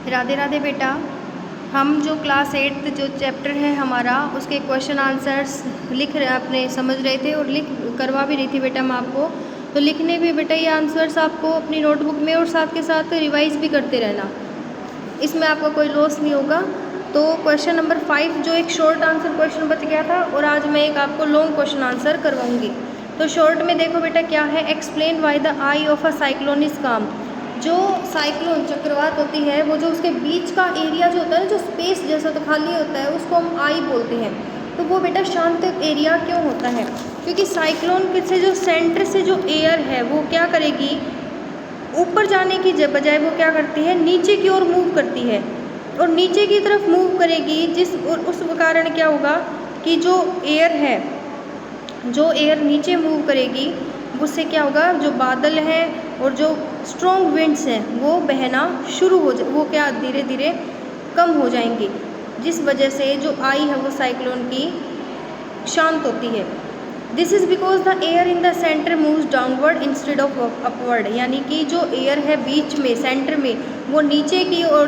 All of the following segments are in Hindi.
राधे राधे बेटा। हम जो क्लास 8 जो चैप्टर है हमारा उसके क्वेश्चन आंसर्स लिख रहे अपने समझ रहे थे और लिख करवा भी रही थी बेटा मैं आपको। तो लिखने भी बेटा ये आंसर्स आपको अपनी नोटबुक में और साथ के साथ रिवाइज भी करते रहना, इसमें आपका कोई लॉस नहीं होगा। तो क्वेश्चन नंबर 5 जो एक शॉर्ट आंसर क्वेश्चन बच गया था और आज मैं एक आपको लॉन्ग क्वेश्चन आंसर करवाऊंगी। तो शॉर्ट में देखो बेटा क्या है, explain why the I of a cyclone is काम। जो साइक्लोन चक्रवात होती है वो जो उसके बीच का एरिया जो होता है, जो स्पेस जैसा तो खाली होता है उसको हम आई बोलते हैं। तो वो बेटा शांत एरिया क्यों होता है, क्योंकि साइक्लोन से जो सेंटर से जो एयर है वो क्या करेगी, ऊपर जाने की बजाय वो क्या करती है नीचे की ओर मूव करती है और नीचे की तरफ मूव करेगी, जिस और उस कारण क्या होगा कि जो एयर है, जो एयर नीचे मूव करेगी उससे क्या होगा, जो बादल हैं और जो स्ट्रॉन्ग विंड्स हैं वो बहना शुरू हो वो क्या धीरे धीरे कम हो जाएंगी, जिस वजह से जो आई है वो साइक्लोन की शांत होती है। This is because the air in the centre moves downward instead of upward, यानी कि जो एयर है बीच में सेंटर में वो नीचे की ओर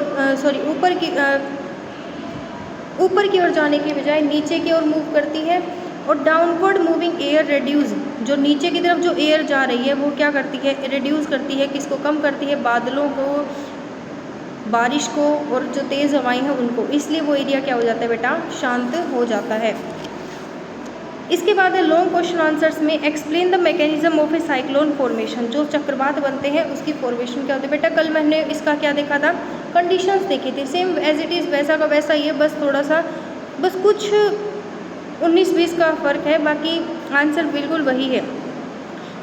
ऊपर की ओर जाने के बजाय नीचे की ओर मूव करती है। और डाउनवर्ड मूविंग एयर रिड्यूस, जो नीचे की तरफ जो एयर जा रही है वो क्या करती है, रिड्यूस करती है, किसको कम करती है, बादलों को, बारिश को और जो तेज़ हवाएं हैं उनको, इसलिए वो एरिया क्या हो जाता है बेटा, शांत हो जाता है। इसके बाद है लॉन्ग क्वेश्चन आंसर्स में explain the mechanism of A cyclone formation. जो चक्रवात बनते हैं उसकी फॉर्मेशन क्या होती है बेटा, कल मैंने इसका क्या देखा था, कंडीशंस देखी थी, सेम एज इट इज़ वैसा का वैसा ही है, बस थोड़ा सा बस कुछ 19-20 का फ़र्क है, बाकी आंसर बिल्कुल वही है।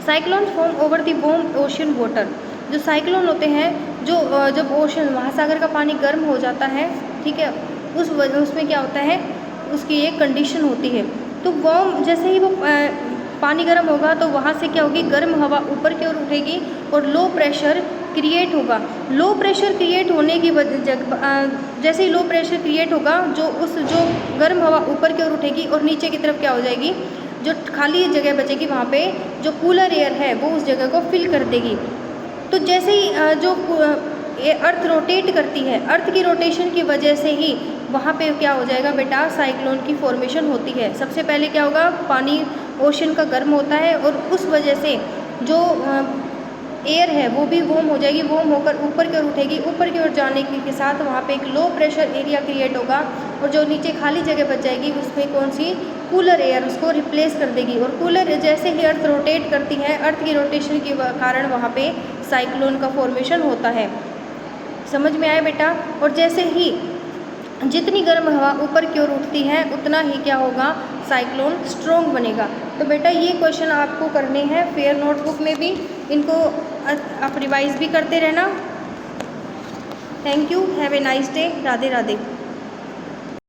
Cyclone form over the warm ocean water. जो साइक्लोन होते हैं, जो जब ओशन महासागर का पानी गर्म हो जाता है, ठीक है, उसमें क्या होता है, उसकी एक कंडीशन होती है। तो वार्म जैसे ही वो पानी गर्म होगा तो वहाँ से क्या होगी, गर्म हवा ऊपर की ओर उठेगी और लो प्रेशर क्रिएट होगा। लो प्रेशर क्रिएट होने की जैसे ही लो प्रेशर क्रिएट होगा, जो गर्म हवा ऊपर की ओर उठेगी और नीचे की तरफ क्या हो जाएगी, जो खाली जगह बचेगी वहाँ पे जो कूलर एयर है वो उस जगह को फिल कर देगी। तो जैसे ही जो अर्थ रोटेट करती है, अर्थ की रोटेशन की वजह से ही वहाँ पे क्या हो जाएगा बेटा, साइक्लोन की फॉर्मेशन होती है। सबसे पहले क्या होगा, पानी ओशन का गर्म होता है और उस वजह से जो एयर है वो भी वार्म हो जाएगी, वार्म होकर ऊपर की ओर उठेगी, ऊपर की ओर जाने के साथ वहाँ पे एक लो प्रेशर एरिया क्रिएट होगा और जो नीचे खाली जगह बच जाएगी उसमें कौन सी, कूलर एयर उसको रिप्लेस कर देगी। और कूलर जैसे ही अर्थ रोटेट करती है, अर्थ की रोटेशन के कारण वहाँ पे साइक्लोन का फॉर्मेशन होता है। समझ में आया बेटा। और जैसे ही जितनी गर्म हवा ऊपर की ओर उठती है उतना ही क्या होगा, साइक्लोन स्ट्रॉन्ग बनेगा। तो बेटा ये क्वेश्चन आपको करने हैं फेयर नोटबुक में भी, इनको आप रिवाइज भी करते रहना। Thank you, have a nice day. Radhe Radhe.